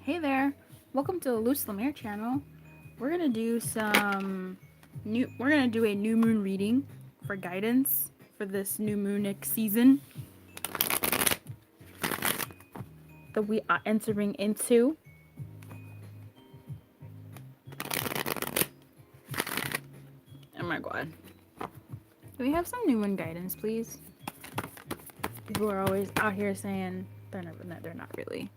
Hey there, welcome to the Lumiere channel. We're gonna do a new moon reading for guidance for this new moonic season that we are entering into. Oh my god. Do we have some new moon guidance, please? People are always out here saying they're not really.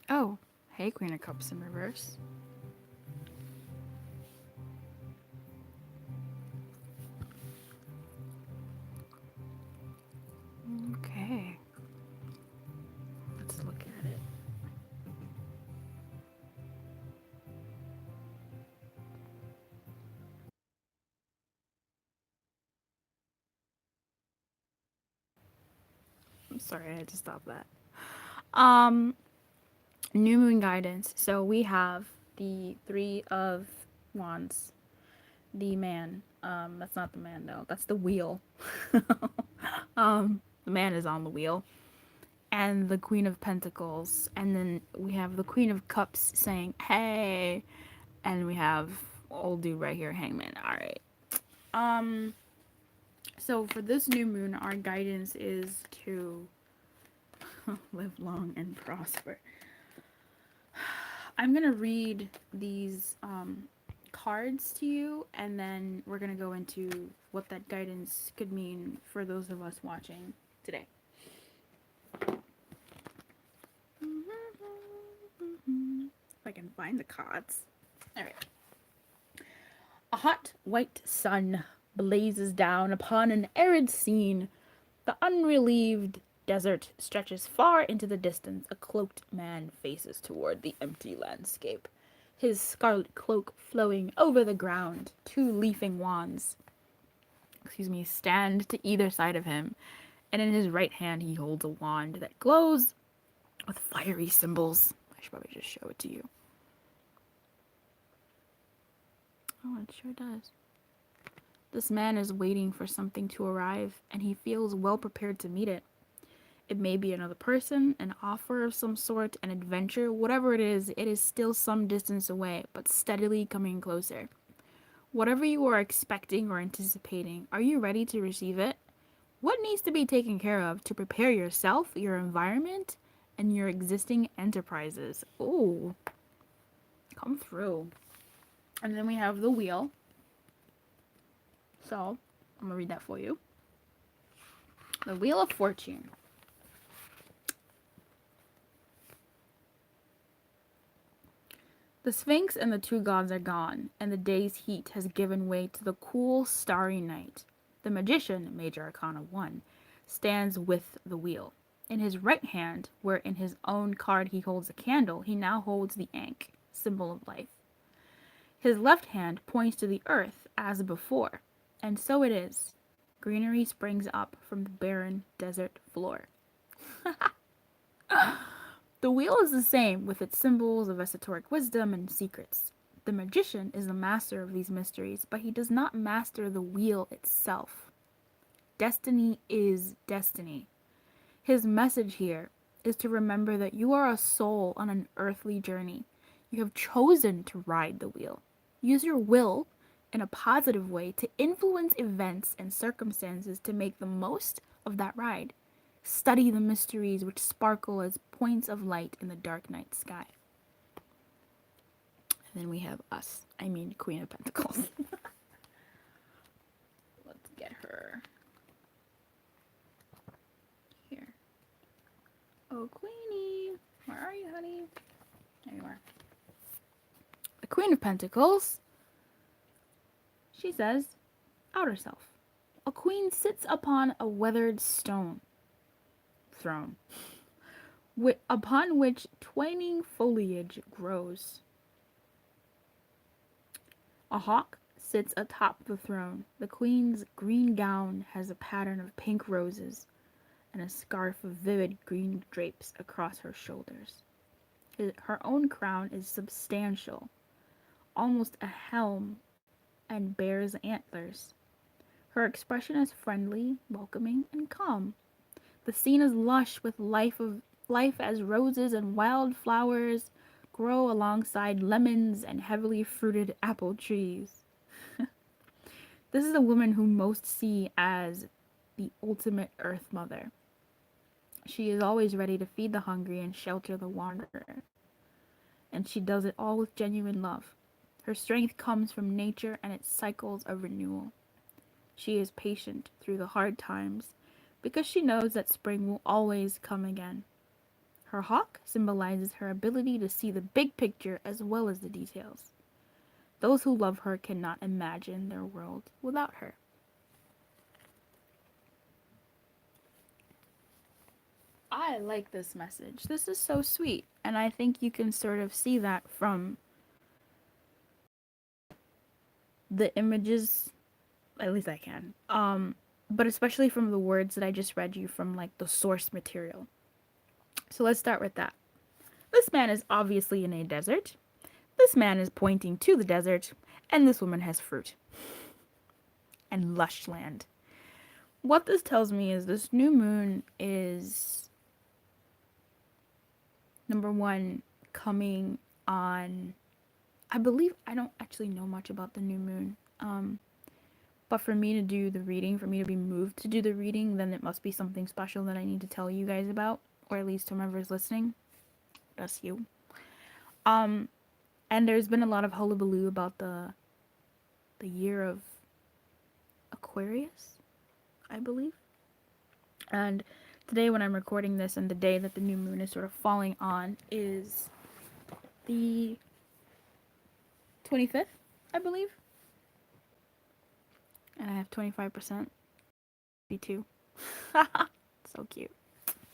Oh, hey, Queen of Cups in reverse. Okay. Let's look at it. I'm sorry, I had to stop that. New moon guidance. So we have the Three of Wands, the man. That's not the man though. That's the wheel. The man is on the wheel, and the Queen of Pentacles, and then we have the Queen of Cups saying, "Hey," and we have old dude right here, Hangman. All right. Um. So for this new moon, our guidance is to live long and prosper. I'm gonna read these cards to you, and then we're gonna go into what that guidance could mean for those of us watching today. If I can find the cards. All right. A hot white sun blazes down upon an arid scene. The unrelieved desert stretches far into the distance. A cloaked man faces toward the empty landscape, his scarlet cloak flowing over the ground. Two leafing wands, stand to either side of him, and in his right hand he holds a wand that glows with fiery symbols. I should probably just show it to you. Oh, it sure does. This man is waiting for something to arrive, and he feels well prepared to meet it. It may be another person, an offer of some sort, an adventure, whatever it is still some distance away, but steadily coming closer. Whatever you are expecting or anticipating, are you ready to receive it? What needs to be taken care of to prepare yourself, your environment, and your existing enterprises? Oh, come through. And then we have the wheel. So, I'm going to read that for you. The Wheel of Fortune. The Sphinx and the two gods are gone, and the day's heat has given way to the cool, starry night. The magician, Major Arcana 1, stands with the wheel. In his right hand, where in his own card he holds a candle, he now holds the Ankh, symbol of life. His left hand points to the earth as before, and so it is. Greenery springs up from the barren desert floor. The wheel is the same, with its symbols of esoteric wisdom and secrets. The magician is the master of these mysteries, but he does not master the wheel itself. Destiny is destiny. His message here is to remember that you are a soul on an earthly journey. You have chosen to ride the wheel. Use your will in a positive way to influence events and circumstances to make the most of that ride. Study the mysteries which sparkle as points of light in the dark night sky. And then we have us. I mean, Queen of Pentacles. Let's get her. Here. Oh, Queenie. Where are you, honey? There you are. The Queen of Pentacles. She says, outer self. A queen sits upon a weathered throne, upon which twining foliage grows. A hawk sits atop the throne. The queen's green gown has a pattern of pink roses, and a scarf of vivid green drapes across her shoulders. Her own crown is substantial, almost a helm, and bears antlers. Her expression is friendly, welcoming, and calm. The scene is lush with life as roses and wild flowers grow alongside lemons and heavily fruited apple trees. This is a woman who most see as the ultimate Earth Mother. She is always ready to feed the hungry and shelter the wanderer, and she does it all with genuine love. Her strength comes from nature and its cycles of renewal. She is patient through the hard times because she knows that spring will always come again. Her hawk symbolizes her ability to see the big picture as well as the details. Those who love her cannot imagine their world without her. I like this message. This is so sweet. And I think you can sort of see that from the images, at least I can. But especially from the words that I just read you from like the source material. So let's start with that. This man is obviously in a desert. This man is pointing to the desert, and this woman has fruit and lush land. What this tells me is this new moon is, number one, coming on. I believe, I don't actually know much about the new moon. But for me to do the reading, for me to be moved to do the reading, then it must be something special that I need to tell you guys about, or at least whomever's listening. That's you. And there's been a lot of hullabaloo about the year of Aquarius, I believe. And today, when I'm recording this, and the day that the new moon is sort of falling on, is the 25th, I believe. And I have 25%. Me too. So cute.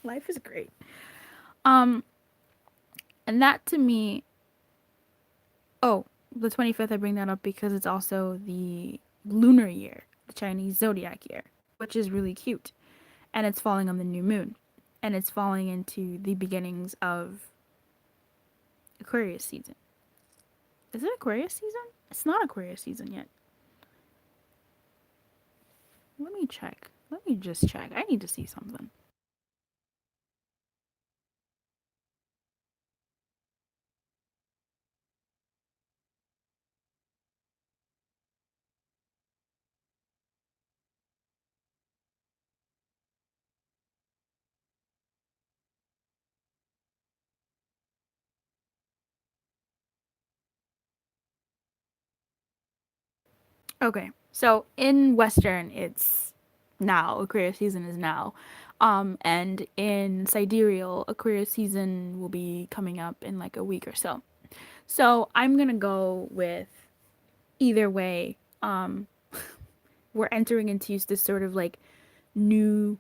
Life is great. And that to me, oh, the 25th, I bring that up because it's also the lunar year, the Chinese zodiac year, which is really cute. And it's falling on the new moon. And it's falling into the beginnings of Aquarius season. Is it Aquarius season? It's not Aquarius season yet. Let me check. Let me just check. I need to see something. Okay, so in Western, it's now. Aquarius season is now. And in Sidereal, Aquarius season will be coming up in like a week or so. So I'm gonna go with either way. We're entering into this sort of like new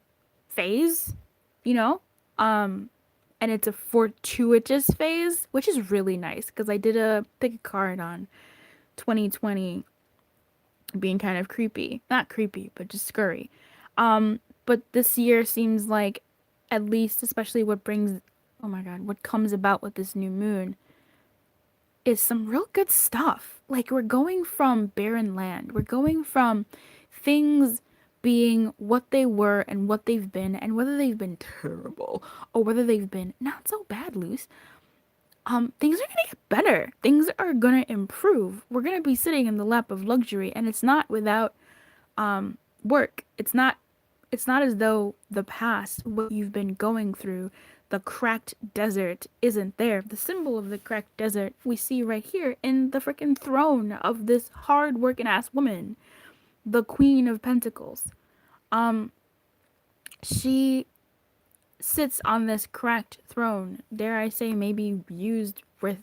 phase, you know? And it's a fortuitous phase, which is really nice because I did a pick a card on 2020 being kind of creepy. Not creepy, but just scurry. But this year seems like, at least, especially what brings, oh my god, what comes about with this new moon is some real good stuff. Like, we're going from barren land, we're going from things being what they were and what they've been, and whether they've been terrible or whether they've been not so bad, loose. Things are gonna get better. Things are gonna improve. We're gonna be sitting in the lap of luxury, and it's not without work. It's not as though the past, what you've been going through, the cracked desert isn't there. The symbol of the cracked desert we see right here in the freaking throne of this hard working ass woman, the Queen of Pentacles. She sits on this cracked throne, dare I say, maybe used with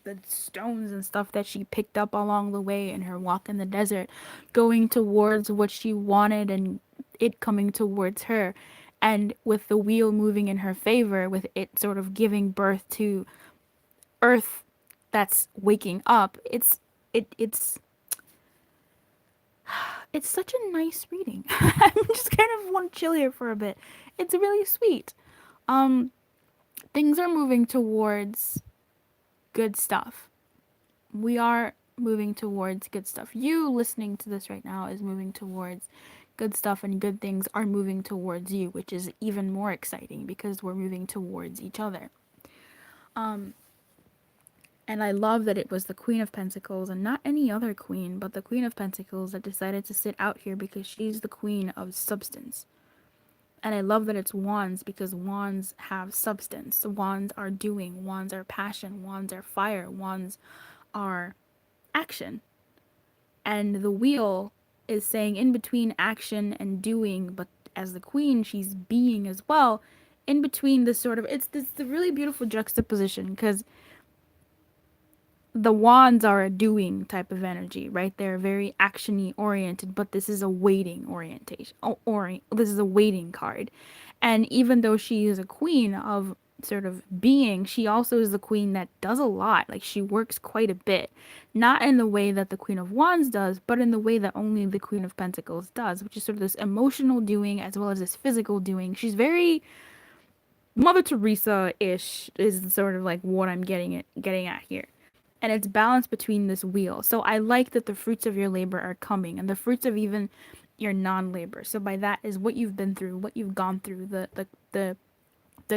the stones and stuff that she picked up along the way in her walk in the desert, going towards what she wanted and it coming towards her. And with the wheel moving in her favor, with it sort of giving birth to earth that's waking up, it's it's such a nice reading. I'm just kind of want to chill here for a bit. It's really sweet. Things are moving towards good stuff. We are moving towards good stuff. You listening to this right now is moving towards good stuff and good things are moving towards you, which is even more exciting because we're moving towards each other. Um, and I love that it was the Queen of Pentacles and not any other queen, but the Queen of Pentacles that decided to sit out here because she's the queen of substance. And I love that it's wands because wands have substance. Wands are doing, wands are passion, wands are fire, wands are action. And the wheel is saying in between action and doing, but as the queen, she's being as well. In between this sort of, it's this the really beautiful juxtaposition because the wands are a doing type of energy, right? They're very actiony oriented, but this is a waiting orientation. This is a waiting card. And even though she is a queen of sort of being, she also is the queen that does a lot. Like she works quite a bit. Not in the way that the Queen of Wands does, but in the way that only the Queen of Pentacles does, which is sort of this emotional doing as well as this physical doing. She's very Mother Teresa-ish is sort of like what I'm getting at here. And it's balanced between this wheel. So I like that the fruits of your labor are coming and the fruits of even your non-labor. So by that is what you've been through, what you've gone through, the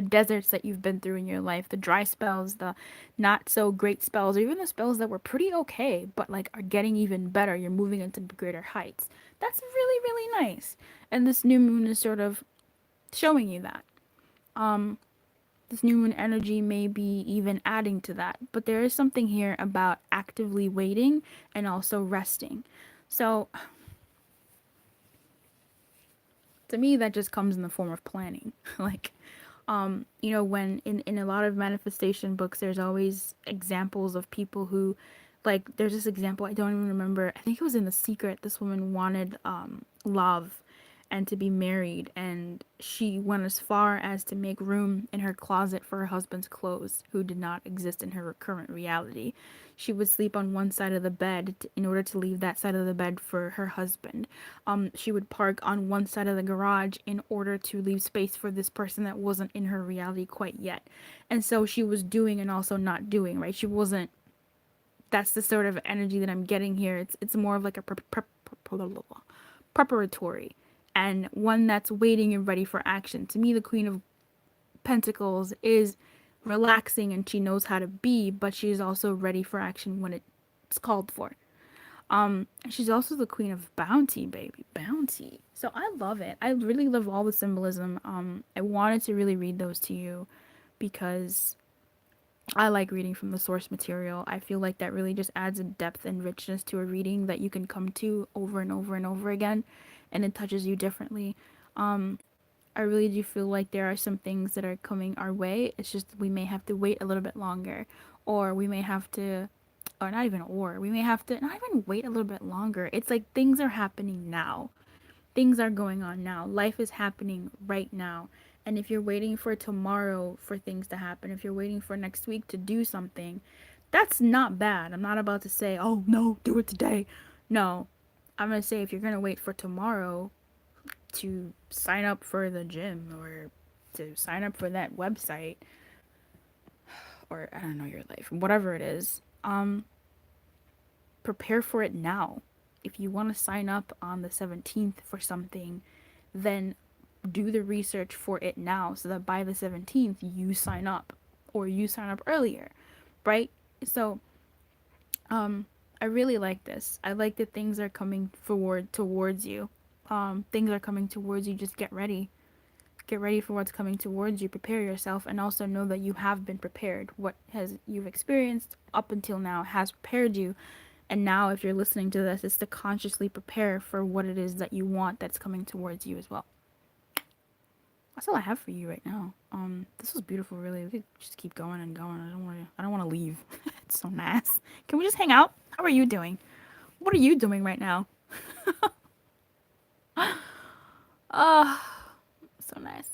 deserts that you've been through in your life, the dry spells, the not so great spells, or even the spells that were pretty okay, but like are getting even better. You're moving into greater heights. That's really, really nice. And this new moon is sort of showing you that. Um, this new moon energy may be even adding to that, but there is something here about actively waiting and also resting. So to me, that just comes in the form of planning. Like, you know, when in a lot of manifestation books, there's always examples of people who, like, there's this example, I don't even remember, I think it was in The Secret. This woman wanted love and to be married, and she went as far as to make room in her closet for her husband's clothes, who did not exist in her current reality. She would sleep on one side of the bed in order to leave that side of the bed for her husband. She would park on one side of the garage in order to leave space for this person that wasn't in her reality quite yet. And so she was doing and also not doing, right? She wasn't. That's the sort of energy that I'm getting here. It's more of like a preparatory and one that's waiting and ready for action. To me, the Queen of Pentacles is relaxing and she knows how to be, but she's also ready for action when it's called for. She's also the Queen of Bounty, baby. Bounty. So I love it. I really love all the symbolism. I wanted to really read those to you because I like reading from the source material. I feel like that really just adds a depth and richness to a reading that you can come to over and over and over again, and it touches you differently. I really do feel like there are some things that are coming our way. It's just we may have to wait a little bit longer, or we may have to, or not even, or we may have to not even wait a little bit longer. It's like things are happening now. Things are going on now. Life is happening right now. And if you're waiting for tomorrow for things to happen, if you're waiting for next week to do something, that's not bad. I'm not about to say, oh no, do it today. No. I'm going to say if you're going to wait for tomorrow to sign up for the gym or to sign up for that website or I don't know your life, whatever it is, prepare for it now. If you want to sign up on the 17th for something, then do the research for it now so that by the 17th you sign up or you sign up earlier, right? So, I really like this. I like that things are coming forward towards you. Things are coming towards you. Just get ready. Get ready for what's coming towards you. Prepare yourself and also know that you have been prepared. What has you've experienced up until now has prepared you. And now if you're listening to this, it's to consciously prepare for what it is that you want that's coming towards you as well. That's all I have for you right now. This was beautiful, really. We could just keep going and going. I don't want to leave. It's so nice. Can we just hang out? How are you doing? What are you doing right now? Oh, so nice.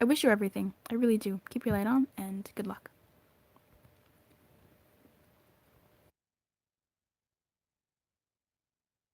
I wish you everything. I really do. Keep your light on and good luck.